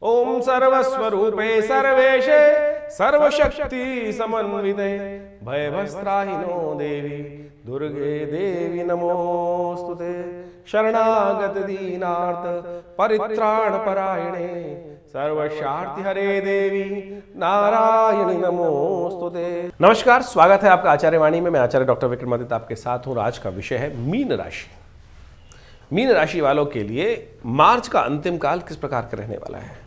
ओम सर्वस्वरूपे सर्वेशे सर्वशक्ति समन्विते भयभस्त्राहिनो देवी दुर्गे देवी नमोस्तुते। शरणागत दीनार्थ परित्राण परायणे सर्वशार्ति हरे देवी नारायणी नमोस्तुते। नमस्कार, स्वागत है आपका आचार्य वाणी में। मैं आचार्य डॉक्टर विक्रमादित्य आपके साथ हूँ। आज का विषय है मीन राशि। मीन राशि वालों के लिए मार्च का अंतिम काल किस प्रकार का रहने वाला है।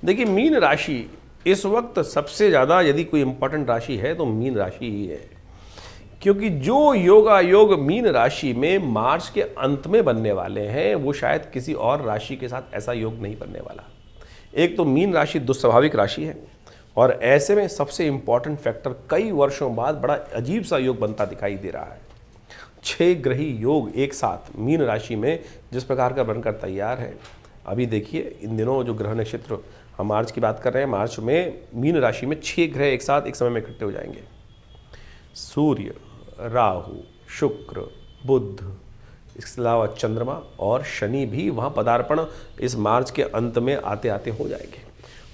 देखिए, मीन राशि इस वक्त सबसे ज़्यादा यदि कोई इंपॉर्टेंट राशि है तो मीन राशि ही है, क्योंकि जो योगायोग मीन राशि में मार्च के अंत में बनने वाले हैं वो शायद किसी और राशि के साथ ऐसा योग नहीं बनने वाला। एक तो मीन राशि दुस्वाभाविक राशि है और ऐसे में सबसे इंपॉर्टेंट फैक्टर कई वर्षों बाद बड़ा अजीब सा योग बनता दिखाई दे रहा है। 6 ग्रही योग एक साथ मीन राशि में जिस प्रकार का बनकर तैयार है। अभी देखिए, इन दिनों जो ग्रह नक्षत्र, हम मार्च की बात कर रहे हैं, मार्च में मीन राशि में 6 ग्रह एक साथ एक समय में इकट्ठे हो जाएंगे। सूर्य, राहु, शुक्र, बुध, इसके अलावा चंद्रमा और शनि भी वहाँ पदार्पण इस मार्च के अंत में आते आते हो जाएंगे।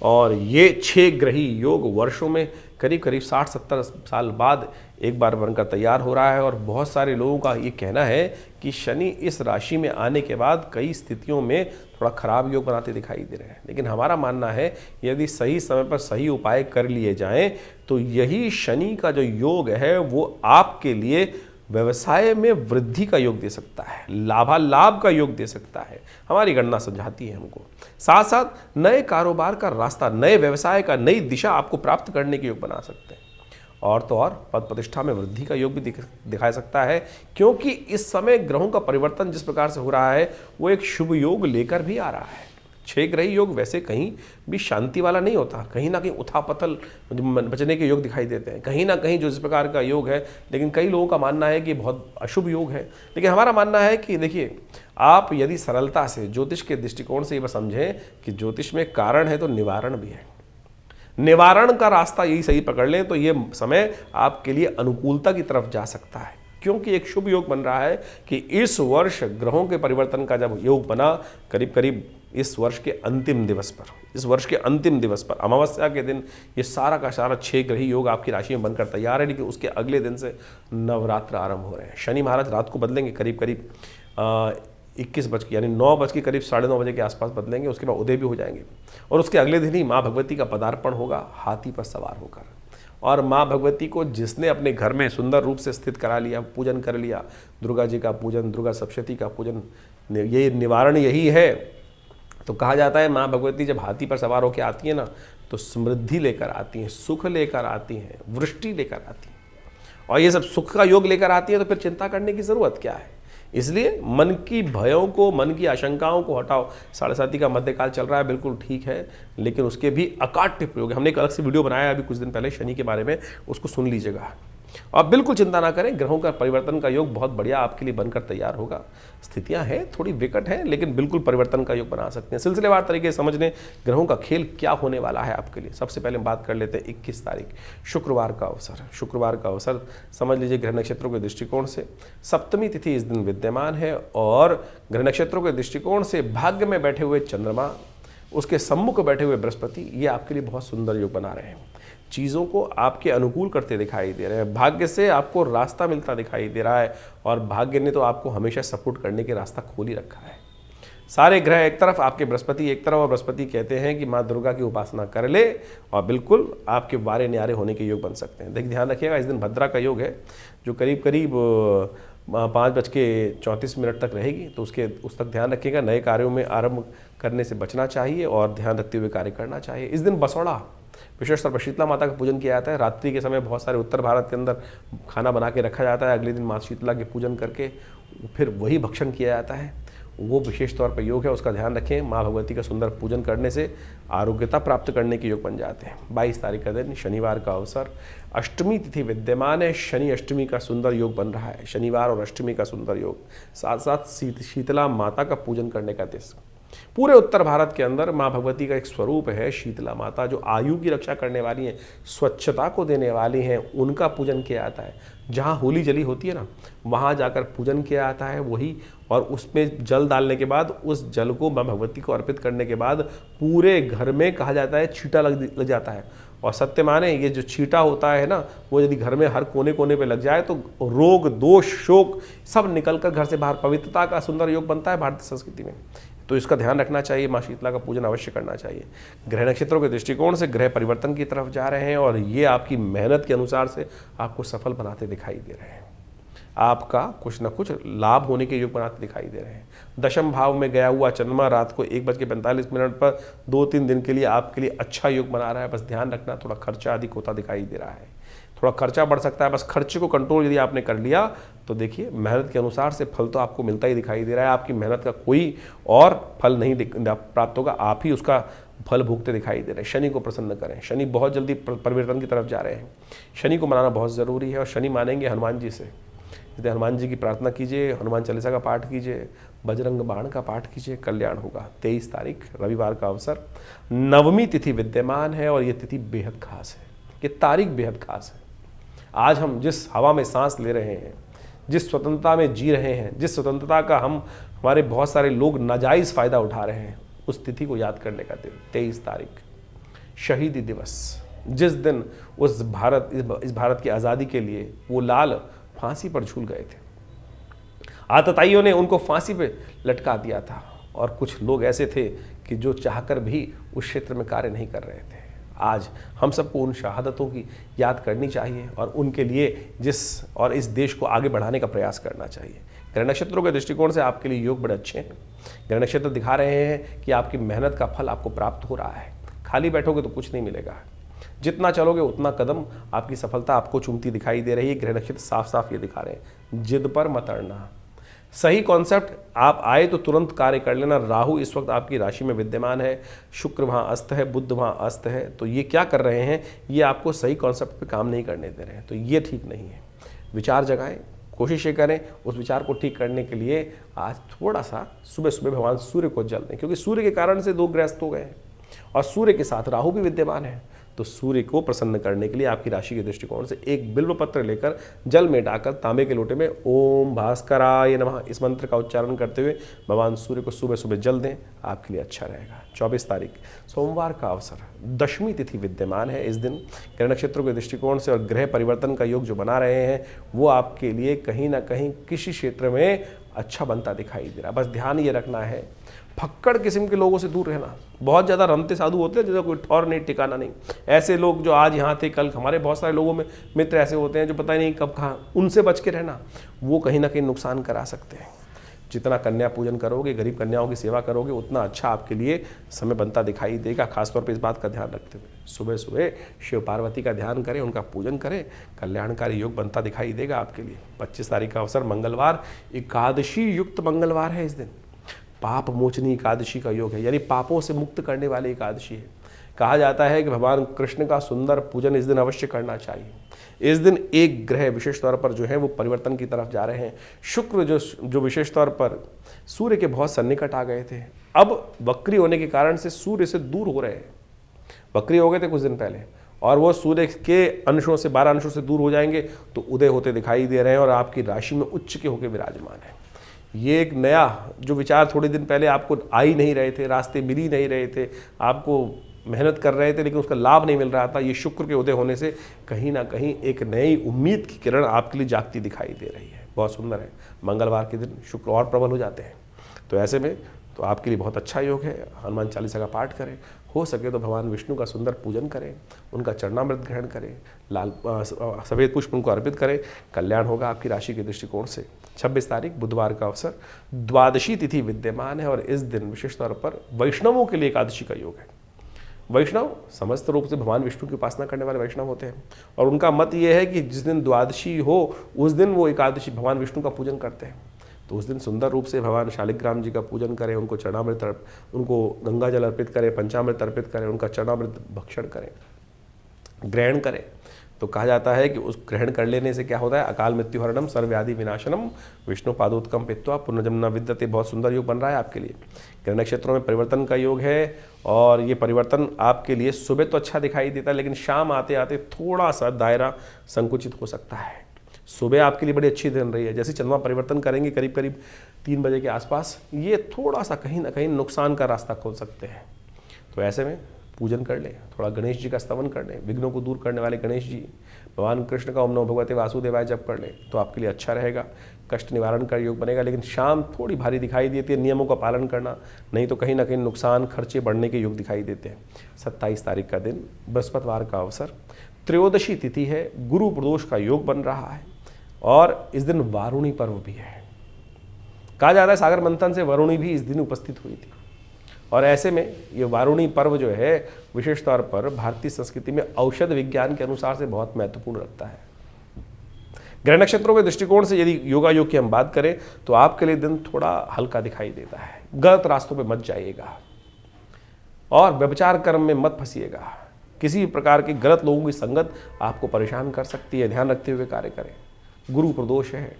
और ये 6 ग्रही योग वर्षों में करीब करीब 60-70 साल बाद एक बार बनकर तैयार हो रहा है। और बहुत सारे लोगों का ये कहना है कि शनि इस राशि में आने के बाद कई स्थितियों में थोड़ा खराब योग बनाते दिखाई दे रहे हैं, लेकिन हमारा मानना है यदि सही समय पर सही उपाय कर लिए जाएं तो यही शनि का जो योग है वो आपके लिए व्यवसाय में वृद्धि का योग दे सकता है, लाभालाभ का योग दे सकता है। हमारी गणना समझाती है हमको। साथ साथ नए कारोबार का रास्ता, नए व्यवसाय का नई दिशा आपको प्राप्त करने के योग बना सकते हैं। और तो और पद प्रतिष्ठा में वृद्धि का योग भी दिखा सकता है, क्योंकि इस समय ग्रहों का परिवर्तन जिस प्रकार से हो रहा है वो एक शुभ योग लेकर भी आ रहा है। 6 ग्रही योग वैसे कहीं भी शांति वाला नहीं होता, कहीं ना कहीं उथापथल बचने के योग दिखाई देते हैं, कहीं ना कहीं जो इस प्रकार का योग है। लेकिन कई लोगों का मानना है कि बहुत अशुभ योग है, लेकिन हमारा मानना है कि देखिए, आप यदि सरलता से ज्योतिष के दृष्टिकोण से ये बस समझें कि ज्योतिष में कारण है तो निवारण भी है। निवारण का रास्ता यही सही पकड़ लें तो ये समय आपके लिए अनुकूलता की तरफ जा सकता है, क्योंकि एक शुभ योग बन रहा है कि इस वर्ष ग्रहों के परिवर्तन का जब योग बना, करीब करीब इस वर्ष के अंतिम दिवस पर अमावस्या के दिन ये सारा का सारा 6 ग्रही योग आपकी राशि में बनकर तैयार है। लेकिन उसके अगले दिन से नवरात्र आरंभ हो रहे हैं। शनि महाराज रात को बदलेंगे, करीब करीब 21 बज के यानी 9 बज के करीब 9:30 बजे के आसपास बदलेंगे। उसके बाद उदय भी हो जाएंगे और उसके अगले दिन ही माँ भगवती का पदार्पण होगा हाथी पर सवार होकर। और माँ भगवती को जिसने अपने घर में सुंदर रूप से स्थित करा लिया, पूजन कर लिया, दुर्गा जी का पूजन, दुर्गा सप्तशती का पूजन, ये निवारण यही है। तो कहा जाता है माँ भगवती जब हाथी पर सवार होकर आती है ना तो समृद्धि लेकर आती हैं, सुख लेकर आती हैं, वृष्टि लेकर आती हैं। और ये सब सुख का योग लेकर आती है तो फिर चिंता करने की ज़रूरत क्या है। इसलिए मन की भयों को, मन की आशंकाओं को हटाओ। 7:30 का मध्यकाल चल रहा है, बिल्कुल ठीक है, लेकिन उसके भी अकाट्य प्रयोग। हमने एक अलग से वीडियो बनाया अभी कुछ दिन पहले शनि के बारे में, उसको सुन लीजिएगा। और बिल्कुल चिंता ना करें, ग्रहों का परिवर्तन का योग बहुत बढ़िया आपके लिए बनकर तैयार होगा। स्थितियां हैं थोड़ी विकट हैं, लेकिन बिल्कुल परिवर्तन का योग बना सकते हैं। सिलसिलेवार तरीके से समझ लें ग्रहों का खेल क्या होने वाला है आपके लिए। सबसे पहले बात कर लेते हैं 21 तारीख, शुक्रवार का अवसर। शुक्रवार का अवसर समझ लीजिए ग्रह नक्षत्रों के दृष्टिकोण से सप्तमी तिथि इस दिन विद्यमान है और ग्रह नक्षत्रों के दृष्टिकोण से भाग्य में बैठे हुए चंद्रमा, उसके सम्मुख बैठे हुए बृहस्पति, ये आपके लिए बहुत सुंदर योग बना रहे हैं। चीज़ों को आपके अनुकूल करते दिखाई दे रहे हैं। भाग्य से आपको रास्ता मिलता दिखाई दे रहा है और भाग्य ने तो आपको हमेशा सपोर्ट करने के रास्ता खोल ही रखा है। सारे ग्रह एक तरफ, आपके बृहस्पति एक तरफ, और बृहस्पति कहते हैं कि माँ दुर्गा की उपासना कर ले और बिल्कुल आपके वारे न्यारे होने के योग बन सकते हैं। ध्यान रखिएगा, इस दिन भद्रा का योग है जो करीब करीब 5:34 तक रहेगी, तो उस तक ध्यान रखिएगा। नए कार्यों में आरंभ करने से बचना चाहिए और ध्यान रखते हुए कार्य करना चाहिए। इस दिन बसौड़ा, विशेष तौर पर शीतला माता का पूजन किया जाता है। रात्रि के समय बहुत सारे उत्तर भारत के अंदर खाना बना के रखा जाता है, अगले दिन माँ शीतला के पूजन करके फिर वही भक्षण किया जाता है। वो विशेष तौर पर योग है, उसका ध्यान रखें। माँ भगवती का सुंदर पूजन करने से आरोग्यता प्राप्त करने के योग बन जाते हैं। 22 तारीख का दिन शनिवार का अवसर, अष्टमी तिथि विद्यमान है। शनि अष्टमी का सुंदर योग बन रहा है, शनिवार और अष्टमी का सुंदर योग। साथ साथ शीतला माता का पूजन करने का दिन। पूरे उत्तर भारत के अंदर माँ भगवती का एक स्वरूप है शीतला माता, जो आयु की रक्षा करने वाली हैं, स्वच्छता को देने वाली हैं, उनका पूजन किया जाता है। जहाँ होली जली होती है ना, वहाँ जाकर पूजन किया जाता है वही, और उसमें जल डालने के बाद उस जल को माँ भगवती को अर्पित करने के बाद पूरे घर में कहा जाता है छींटा लग जाता है। और सत्य माने ये जो छींटा होता है ना, वो यदि घर में हर कोने कोने पे लग जाए तो रोग दोष शोक सब निकलकर घर से बाहर पवित्रता का सुंदर योग बनता है भारतीय संस्कृति में। तो इसका ध्यान रखना चाहिए, माँ शीतला का पूजन अवश्य करना चाहिए। ग्रह नक्षत्रों के दृष्टिकोण से ग्रह परिवर्तन की तरफ जा रहे हैं और ये आपकी मेहनत के अनुसार से आपको सफल बनाते दिखाई दे रहे हैं। आपका कुछ ना कुछ लाभ होने के योग बनाते दिखाई दे रहे हैं। दशम भाव में गया हुआ चंद्रमा रात को 1:45 पर 2-3 दिन के लिए आपके लिए अच्छा योग बना रहा है। बस ध्यान रखना, थोड़ा खर्चा अधिक होता दिखाई दे रहा है, थोड़ा खर्चा बढ़ सकता है। बस खर्चे को कंट्रोल यदि आपने कर लिया तो देखिए मेहनत के अनुसार से फल तो आपको मिलता ही दिखाई दे रहा है। आपकी मेहनत का कोई और फल नहीं प्राप्त होगा, आप ही उसका फल भोगते दिखाई दे रहे हैं। शनि को प्रसन्न करें, शनि बहुत जल्दी परिवर्तन की तरफ जा रहे हैं। शनि को मनाना बहुत ज़रूरी है और शनि मानेंगे हनुमान जी से। यदि हनुमान जी की प्रार्थना कीजिए, हनुमान चालीसा का पाठ कीजिए, बजरंग बाण का पाठ कीजिए, कल्याण होगा। 23 तारीख रविवार का अवसर, नवमी तिथि विद्यमान है और ये तिथि बेहद खास है, ये तारीख बेहद खास है। आज हम जिस हवा में सांस ले रहे हैं, जिस स्वतंत्रता में जी रहे हैं, जिस स्वतंत्रता का हमारे बहुत सारे लोग नाजायज़ फ़ायदा उठा रहे हैं, उस तिथि को याद करने का दिन 23 तारीख शहीदी दिवस, जिस दिन इस भारत की आज़ादी के लिए वो लाल फांसी पर झूल गए थे। आतताइयों ने उनको फांसी पे लटका दिया था और कुछ लोग ऐसे थे कि जो चाहकर भी उस क्षेत्र में कार्य नहीं कर रहे थे। आज हम सबको उन शहादतों की याद करनी चाहिए और उनके लिए और इस देश को आगे बढ़ाने का प्रयास करना चाहिए। ग्रह नक्षत्रों के दृष्टिकोण से आपके लिए योग बड़े अच्छे हैं। ग्रह नक्षत्र दिखा रहे हैं कि आपकी मेहनत का फल आपको प्राप्त हो रहा है। खाली बैठोगे तो कुछ नहीं मिलेगा, जितना चलोगे उतना कदम आपकी सफलता आपको चूमती दिखाई दे रही है। ग्रह नक्षत्र साफ साफ ये दिखा रहे हैं, जिद पर मत अड़ना। सही कॉन्सेप्ट आप आए तो तुरंत कार्य कर लेना। राहु इस वक्त आपकी राशि में विद्यमान है, शुक्र वहाँ अस्त है, बुध वहाँ अस्त है, तो ये क्या कर रहे हैं, ये आपको सही कॉन्सेप्ट पे काम नहीं करने दे रहे हैं, तो ये ठीक नहीं है। विचार जगाएं, कोशिशें करें, उस विचार को ठीक करने के लिए आज थोड़ा सा सुबह सुबह भगवान सूर्य को जल दें, क्योंकि सूर्य के कारण से 2 ग्रस्त हो गए हैं और सूर्य के साथ राहु भी विद्यमान है। तो सूर्य को प्रसन्न करने के लिए आपकी राशि के दृष्टिकोण से एक बिल्व पत्र लेकर जल में डालकर तांबे के लोटे में ओम भास्कराय नमः इस मंत्र का उच्चारण करते हुए भगवान सूर्य को सुबह सुबह जल दें, आपके लिए अच्छा रहेगा। 24 तारीख सोमवार का अवसर, दशमी तिथि विद्यमान है। इस दिन ग्रह नक्षत्रों के दृष्टिकोण से और ग्रह परिवर्तन का योग जो बना रहे हैं वो आपके लिए कहीं ना कहीं किसी क्षेत्र में अच्छा बनता दिखाई दे रहा है। बस ध्यान ये रखना है, फक्कड़ किस्म के लोगों से दूर रहना। बहुत ज़्यादा रमते साधु होते हैं जिसका कोई ठौर नहीं, ठिकाना नहीं। ऐसे लोग जो आज यहाँ थे कल, हमारे बहुत सारे लोगों में मित्र ऐसे होते हैं जो पता ही नहीं कब कहाँ, उनसे बच के रहना, वो कहीं ना कहीं नुकसान करा सकते हैं। जितना कन्या पूजन करोगे, गरीब कन्याओं की सेवा करोगे, उतना अच्छा आपके लिए समय बनता दिखाई देगा। खासतौर पर इस बात का ध्यान रखते हुए सुबह सुबह शिव पार्वती का ध्यान करें, उनका पूजन करें, कल्याणकारी योग बनता दिखाई देगा आपके लिए। 25 तारीख का अवसर मंगलवार, एकादशी युक्त मंगलवार है। इस दिन पाप मोचनी एकादशी का योग है, यानी पापों से मुक्त करने वाली एकादशी है। कहा जाता है कि भगवान कृष्ण का सुंदर पूजन इस दिन अवश्य करना चाहिए। इस दिन एक ग्रह विशेष तौर पर जो है वो परिवर्तन की तरफ जा रहे हैं। शुक्र जो विशेष तौर पर सूर्य के बहुत सन्निकट आ गए थे, अब वक्री होने के कारण से सूर्य से दूर हो रहे हैं। वक्री हो गए थे कुछ दिन पहले और वो सूर्य के अंशों से 12 अंशों से दूर हो जाएंगे तो उदय होते दिखाई दे रहे हैं और आपकी राशि में उच्च के होकर विराजमान है। ये एक नया जो विचार थोड़े दिन पहले आपको आ ही नहीं रहे थे, रास्ते मिल ही नहीं रहे थे, आपको मेहनत कर रहे थे लेकिन उसका लाभ नहीं मिल रहा था, ये शुक्र के उदय होने से कहीं ना कहीं एक नई उम्मीद की किरण आपके लिए जागती दिखाई दे रही है। बहुत सुंदर है। मंगलवार के दिन शुक्र और प्रबल हो जाते हैं, तो ऐसे में तो आपके लिए बहुत अच्छा योग है। हनुमान चालीसा का पाठ करें, हो सके तो भगवान विष्णु का सुंदर पूजन करें, उनका चरणामृत ग्रहण करें, लाल सफ़ेद पुष्प उनको अर्पित करें, कल्याण होगा आपकी राशि के दृष्टिकोण से। 26 तारीख बुधवार का अवसर, द्वादशी तिथि विद्यमान है और इस दिन विशेष तौर पर वैष्णवों के लिए एकादशी का योग है। वैष्णव समस्त रूप से भगवान विष्णु की उपासना करने वाले वैष्णव होते हैं और उनका मत ये है कि जिस दिन द्वादशी हो उस दिन वो एकादशी भगवान विष्णु का पूजन करते हैं। तो उस दिन सुंदर रूप से भगवान शालिग्राम जी का पूजन करें, उनको चरणामृत, उनको गंगा जल अर्पित करें, पंचामृत अर्पित करें, उनका चरणामृत भक्षण करें, ग्रहण करें, तो कहा जाता है कि उस ग्रहण कर लेने से क्या होता है, अकाल मृत्यु हरणम सर्वव्याधि विनाशनम विष्णु पादोत्कम पित्वा पुनर्जन्म न विद्यते। बहुत सुंदर योग बन रहा है आपके लिए। ग्रह नक्षत्रों में परिवर्तन का योग है और ये परिवर्तन आपके लिए सुबह तो अच्छा दिखाई देता है, लेकिन शाम आते आते थोड़ा सा दायरा संकुचित हो सकता है। सुबह आपके लिए बड़ी अच्छी दिन रही है, जैसे चंद्रमा परिवर्तन करेंगे करीब करीब 3 बजे के आसपास, ये थोड़ा सा कहीं ना कहीं नुकसान का रास्ता खोल सकते हैं। तो ऐसे में पूजन कर लें, थोड़ा गणेश जी का स्तवन कर लें, विघ्नों को दूर करने वाले गणेश जी, भगवान कृष्ण का ओम नमो भगवते वासुदेवाय जप कर लें तो आपके लिए अच्छा रहेगा, कष्ट निवारण का योग बनेगा। लेकिन शाम थोड़ी भारी दिखाई देती है, नियमों का पालन करना, नहीं तो कहीं ना कहीं नुकसान खर्चे बढ़ने के योग दिखाई देते हैं। 27 तारीख का दिन बृहस्पतिवार का अवसर, त्रयोदशी तिथि है, गुरु प्रदोष का योग बन रहा है और इस दिन वारुणी पर्व भी है। कहा जाता है सागर मंथन से वरुणी भी इस दिन उपस्थित हुई थी और ऐसे में ये वारुणी पर्व जो है विशेष तौर पर भारतीय संस्कृति में औषध विज्ञान के अनुसार से बहुत महत्वपूर्ण रखता है। ग्रह नक्षत्रों के दृष्टिकोण से यदि योगा योग की हम बात करें तो आपके लिए दिन थोड़ा हल्का दिखाई देता है। गलत रास्तों पे मत जाइएगा और व्यभिचार कर्म में मत फंसिएगा। किसी भी प्रकार के गलत लोगों की संगत आपको परेशान कर सकती है, ध्यान रखते हुए कार्य करें। गुरु प्रदोष है,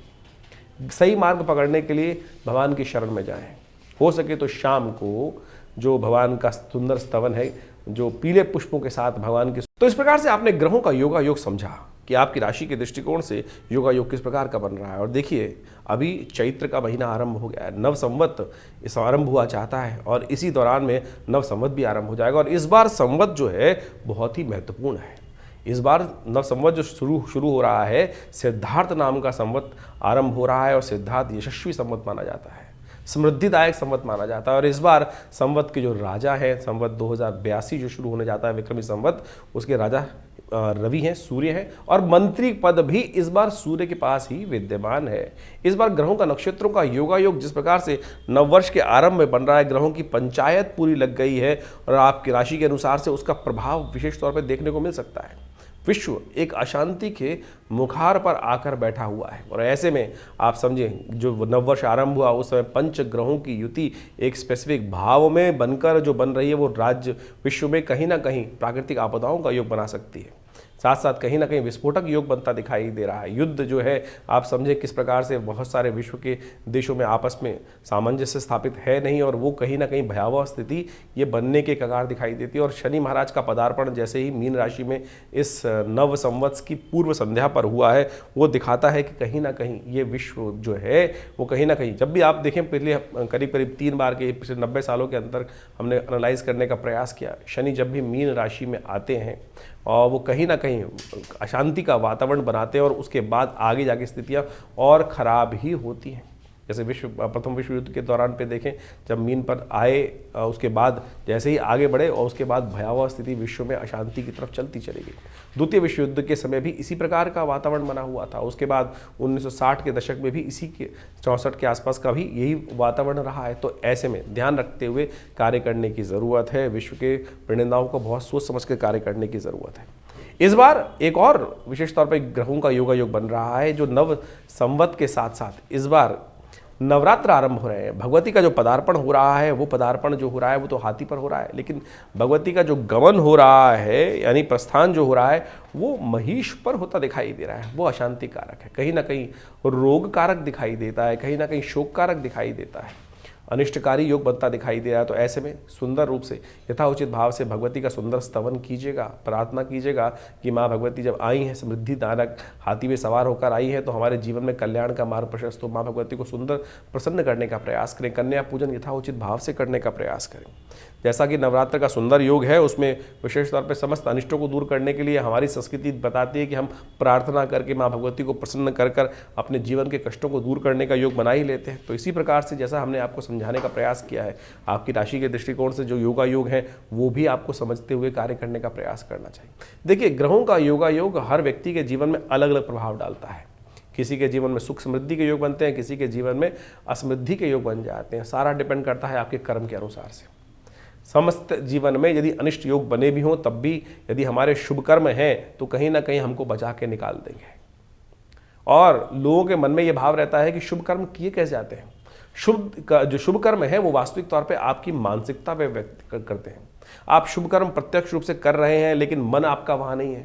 सही मार्ग पकड़ने के लिए भगवान की शरण में जाएं। हो सके तो शाम को जो भगवान का सुंदर स्तवन है, जो पीले पुष्पों के साथ भगवान के, तो इस प्रकार से आपने ग्रहों का योगा योग समझा कि आपकी राशि के दृष्टिकोण से योगा योग किस प्रकार का बन रहा है। और देखिए अभी चैत्र का महीना आरंभ हो गया है, नव संवत इस आरंभ हुआ चाहता है और इसी दौरान में नव संवत भी आरंभ हो जाएगा। और इस बार संवत जो है बहुत ही महत्वपूर्ण है। इस बार नव संवत जो शुरू हो रहा है, सिद्धार्थ नाम का संवत आरंभ हो रहा है और सिद्धार्थ यशस्वी संवत माना जाता है, समृद्धिदायक संवत माना जाता है। और इस बार संवत के जो राजा हैं, संवत 2082 जो शुरू होने जाता है विक्रमी संवत, उसके राजा रवि हैं, सूर्य हैं और मंत्री पद भी इस बार सूर्य के पास ही विद्यमान है। इस बार ग्रहों का नक्षत्रों का योगा योग जिस प्रकार से नववर्ष के आरंभ में बन रहा है, ग्रहों की पंचायत पूरी लग गई है और आपकी राशि के अनुसार से उसका प्रभाव विशेष तौर पर देखने को मिल सकता है। विश्व एक अशांति के मुखार पर आकर बैठा हुआ है और ऐसे में आप समझें जो नववर्ष आरंभ हुआ उस समय पंच ग्रहों की युति एक स्पेसिफिक भाव में बनकर जो बन रही है, वो राज्य विश्व में कहीं ना कहीं प्राकृतिक आपदाओं का योग बना सकती है। साथ साथ कहीं ना कहीं विस्फोटक योग बनता दिखाई दे रहा है। युद्ध जो है आप समझे किस प्रकार से बहुत सारे विश्व के देशों में आपस में सामंजस्य स्थापित है नहीं और वो कहीं ना कहीं भयावह स्थिति ये बनने के कगार दिखाई देती है। और शनि महाराज का पदार्पण जैसे ही मीन राशि में इस नव संवत्स की पूर्व संध्या पर हुआ है, वो दिखाता है कि कहीं ना कहीं ये विश्व जो है वो कहीं ना कहीं, जब भी आप देखें पिछले करीब करीब 3 बार के पिछले 90 सालों के अंदर हमने एनालाइज करने का प्रयास किया, शनि जब भी मीन राशि में आते हैं और वो कहीं ना कहीं अशांति का वातावरण बनाते हैं और उसके बाद आगे जाके स्थितियां और ख़राब ही होती हैं। जैसे प्रथम विश्व युद्ध के दौरान पे देखें, जब मीन पर आए उसके बाद जैसे ही आगे बढ़े और उसके बाद भयावह स्थिति विश्व में अशांति की तरफ चलती चली गई। द्वितीय विश्व युद्ध के समय भी इसी प्रकार का वातावरण बना हुआ था। उसके बाद 1960 के दशक में भी इसी के 64 के आसपास का भी यही वातावरण रहा है। तो ऐसे में ध्यान रखते हुए कार्य करने की ज़रूरत है। विश्व के प्रणेताओं को बहुत सोच समझ कर कार्य करने की ज़रूरत है। इस बार एक और विशेष तौर पर ग्रहों का योगा योग बन रहा है, जो नव संवत के साथ साथ इस बार नवरात्र आरंभ हो रहे हैं। भगवती का जो पदार्पण हो रहा है, वो पदार्पण जो हो रहा है वो तो हाथी पर हो रहा है, लेकिन भगवती का जो गमन हो रहा है यानी प्रस्थान जो हो रहा है वो महिष पर होता दिखाई दे रहा है। वो अशांति कारक है, कहीं ना कहीं रोग कारक दिखाई देता है, कहीं ना कहीं शोक कारक दिखाई देता है, अनिष्टकारी योग बनता दिखाई दे रहा है। तो ऐसे में सुंदर रूप से यथाउचित भाव से भगवती का सुंदर स्तवन कीजिएगा, प्रार्थना कीजिएगा कि माँ भगवती जब आई हैं समृद्धि दानक हाथी में सवार होकर आई हैं तो हमारे जीवन में कल्याण का मार्ग प्रशस्त हो। माँ भगवती को सुंदर प्रसन्न करने का प्रयास करें, कन्या पूजन यथाउचित भाव से करने का प्रयास करें। जैसा कि नवरात्र का सुंदर योग है, उसमें विशेष तौर पर समस्त अनिष्टों को दूर करने के लिए हमारी संस्कृति बताती है कि हम प्रार्थना करके माँ भगवती को प्रसन्न कर कर अपने जीवन के कष्टों को दूर करने का योग बना ही लेते हैं। तो इसी प्रकार से जैसा हमने आपको समझाने का प्रयास किया है, आपकी राशि के दृष्टिकोण से जो योगा योग है वो भी आपको समझते हुए कार्य करने का प्रयास करना चाहिए। देखिए, ग्रहों का योगा योग हर व्यक्ति के जीवन में अलग अलग प्रभाव डालता है। किसी के जीवन में सुख समृद्धि के योग बनते हैं, किसी के जीवन में असमृद्धि के योग बन जाते हैं। सारा डिपेंड करता है आपके कर्म के अनुसार से। समस्त जीवन में यदि अनिष्ट योग बने भी हों तब भी यदि हमारे शुभ कर्म हैं तो कहीं ना कहीं हमको बचा के निकाल देंगे। और लोगों के मन में ये भाव रहता है कि शुभ कर्म किए कैसे जाते हैं। जो शुभ कर्म है वो वास्तविक तौर पे आपकी मानसिकता पे व्यक्त करते हैं। आप शुभ कर्म प्रत्यक्ष रूप से कर रहे हैं लेकिन मन आपका वहाँ नहीं है,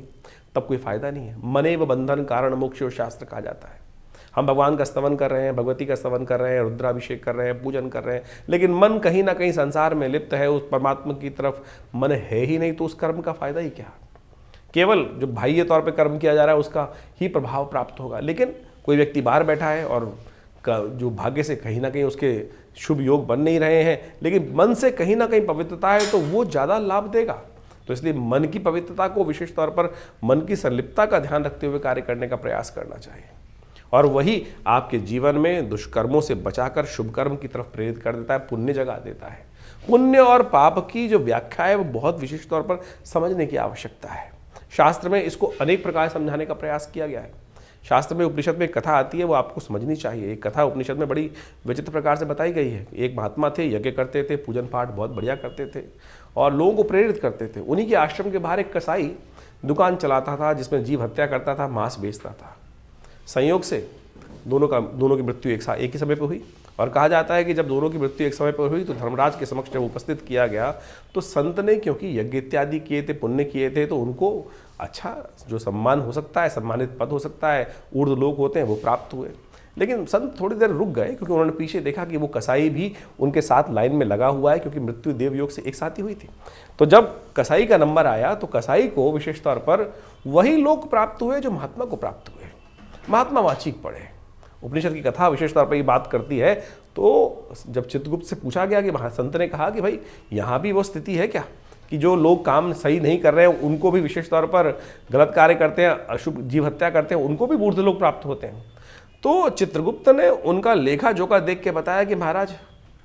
तब कोई फायदा नहीं है। मनेव बंधन कारण मोक्ष शास्त्र कहा जाता है। हम भगवान का स्तवन कर रहे हैं, भगवती का स्तवन कर रहे हैं, रुद्राभिषेक कर रहे हैं, पूजन कर रहे हैं, लेकिन मन कहीं ना कहीं संसार में लिप्त है, उस परमात्मा की तरफ मन है ही नहीं, तो उस कर्म का फायदा ही क्या। केवल जो बाह्य तौर पे कर्म किया जा रहा है उसका ही प्रभाव प्राप्त होगा। लेकिन कोई व्यक्ति बाहर बैठा है और जो भाग्य से कहीं ना कहीं उसके शुभ योग बन नहीं रहे हैं, लेकिन मन से कहीं ना कहीं पवित्रता है, तो वो ज़्यादा लाभ देगा। तो इसलिए मन की पवित्रता को विशेष तौर पर मन की संलिप्तता का ध्यान रखते हुए कार्य करने का प्रयास करना चाहिए, और वही आपके जीवन में दुष्कर्मों से बचाकर शुभ कर्म की तरफ प्रेरित कर देता है, पुण्य जगा देता है। पुण्य और पाप की जो व्याख्या है वो बहुत विशेष तौर पर समझने की आवश्यकता है। शास्त्र में इसको अनेक प्रकार समझाने का प्रयास किया गया है। शास्त्र में उपनिषद में एक कथा आती है, वो आपको समझनी चाहिए। एक कथा उपनिषद में बड़ी विचित्र प्रकार से बताई गई है। एक महात्मा थे, यज्ञ करते थे, पूजन पाठ बहुत बढ़िया करते थे और लोगों को प्रेरित करते थे। उन्हीं के आश्रम के बाहर एक कसाई दुकान चलाता था जिसमें जीव हत्या करता था, मांस बेचता था। संयोग से दोनों की मृत्यु एक ही समय पर हुई, और कहा जाता है कि जब दोनों की मृत्यु एक समय पर हुई तो धर्मराज के समक्ष जब उपस्थित किया गया तो संत ने, क्योंकि यज्ञ इत्यादि किए थे, पुण्य किए थे, तो उनको अच्छा जो सम्मान हो सकता है, सम्मानित पद हो सकता है, ऊर्ध्व लोक होते हैं, वो प्राप्त हुए। लेकिन संत थोड़ी देर रुक गए, क्योंकि उन्होंने पीछे देखा कि वो कसाई भी उनके साथ लाइन में लगा हुआ है, क्योंकि मृत्यु देवयोग से एक साथ ही हुई थी। तो जब कसाई का नंबर आया तो कसाई को विशेष तौर पर वही लोक प्राप्त हुए जो महात्मा को प्राप्त हुए। महात्मा वाचिक पढ़े। उपनिषद की कथा विशेष तौर पर ये बात करती है। तो जब चित्रगुप्त से पूछा गया कि संत ने कहा कि भाई यहाँ भी वो स्थिति है क्या कि जो लोग काम सही नहीं कर रहे हैं उनको भी विशेष तौर पर गलत कार्य करते हैं, अशुभ जीव हत्या करते हैं, उनको भी ऊर्ध्व लोक प्राप्त होते हैं। तो चित्रगुप्त ने उनका लेखा जोखा देख के बताया कि महाराज,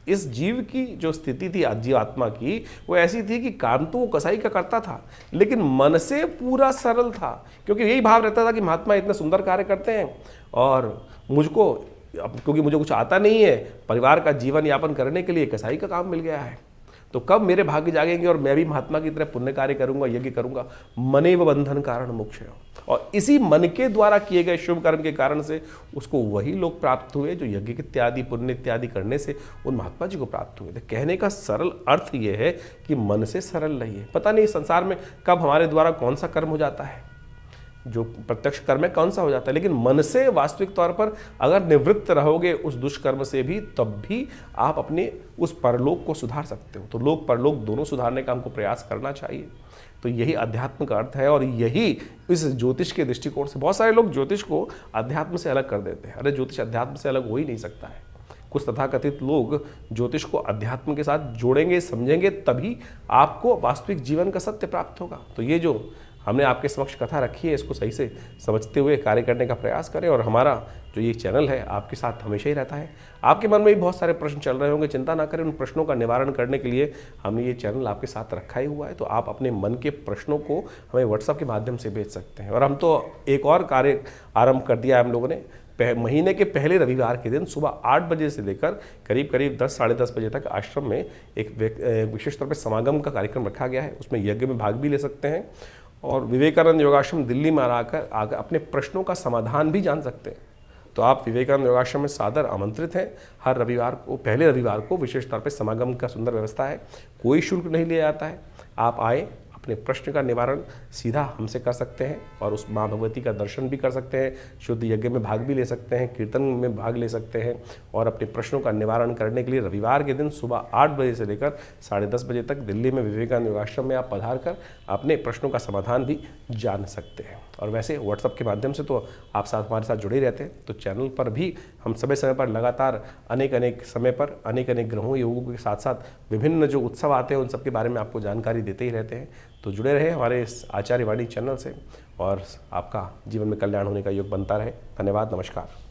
इस जीव की जो स्थिति थी जीव आत्मा की, वो ऐसी थी कि काम तो वो कसाई का करता था, लेकिन मन से पूरा सरल था, क्योंकि यही भाव रहता था कि महात्मा इतने सुंदर कार्य करते हैं और मुझको, क्योंकि मुझे कुछ आता नहीं है, परिवार का जीवन यापन करने के लिए कसाई का काम मिल गया है, तो कब मेरे भाग्य जागेंगे और मैं भी महात्मा की तरह पुण्य कार्य करूंगा, यज्ञ करूंगा। मनेव बंधन कारण मोक्ष, और इसी मन के द्वारा किए गए शुभ कर्म के कारण से उसको वही लोग प्राप्त हुए जो यज्ञ इत्यादि पुण्य इत्यादि करने से उन महात्मा जी को प्राप्त हुए थे। कहने का सरल अर्थ ये है कि मन से सरल रहिए। पता नहीं संसार में कब हमारे द्वारा कौन सा कर्म हो जाता है, जो प्रत्यक्ष कर्म है कौन सा हो जाता है, लेकिन मन से वास्तविक तौर पर अगर निवृत्त रहोगे उस दुष्कर्म से भी, तब भी आप अपने उस परलोक को सुधार सकते हो। तो लोक परलोक दोनों सुधारने का हमको प्रयास करना चाहिए। तो यही अध्यात्म का अर्थ है, और यही इस ज्योतिष के दृष्टिकोण से बहुत सारे लोग ज्योतिष को अध्यात्म से अलग कर देते हैं। अरे ज्योतिष अध्यात्म से अलग हो ही नहीं सकता है। कुछ तथाकथित लोग ज्योतिष को अध्यात्म के साथ जोड़ेंगे, समझेंगे, तभी आपको वास्तविक जीवन का सत्य प्राप्त होगा। तो ये जो हमने आपके समक्ष कथा रखी है, इसको सही से समझते हुए कार्य करने का प्रयास करें। और हमारा जो ये चैनल है आपके साथ हमेशा ही रहता है। आपके मन में भी बहुत सारे प्रश्न चल रहे होंगे, चिंता ना करें, उन प्रश्नों का निवारण करने के लिए हमने ये चैनल आपके साथ रखा ही हुआ है। तो आप अपने मन के प्रश्नों को हमें व्हाट्सएप के माध्यम से भेज सकते हैं। और हम तो एक और कार्य आरंभ कर दिया है हम लोगों ने। महीने के पहले रविवार के दिन सुबह 8 बजे से लेकर करीब 10 साढ़े 10 बजे तक आश्रम में एक विशेष तौर पर समागम का कार्यक्रम रखा गया है। उसमें यज्ञ में भाग भी ले सकते हैं और विवेकानंद योगाश्रम दिल्ली में आकर अपने प्रश्नों का समाधान भी जान सकते हैं। तो आप विवेकानंद योगाश्रम में सादर आमंत्रित हैं। हर रविवार को, पहले रविवार को विशेष तौर पर समागम का सुंदर व्यवस्था है, कोई शुल्क नहीं लिया जाता है। आप आए, अपने प्रश्न का निवारण सीधा हमसे कर सकते हैं और उस माँ भगवती का दर्शन भी कर सकते हैं, शुद्ध यज्ञ में भाग भी ले सकते हैं, कीर्तन में भाग ले सकते हैं। और अपने प्रश्नों का निवारण करने के लिए रविवार के दिन सुबह 8 बजे से लेकर साढ़े 10 बजे तक दिल्ली में विवेकानंद योगाश्रम में आप पधार कर अपने प्रश्नों का समाधान भी जान सकते हैं। और वैसे व्हाट्सएप के माध्यम से तो आप हमारे साथ जुड़े रहते हैं। तो चैनल पर भी हम समय समय पर लगातार अनेक समय पर अनेक ग्रहों योगों के साथ साथ विभिन्न जो उत्सव आते हैं उन सब के बारे में आपको जानकारी देते ही रहते हैं। तो जुड़े रहे हमारे इस आचार्य वाणी चैनल से और आपका जीवन में कल्याण होने का योग बनता रहे। धन्यवाद, नमस्कार।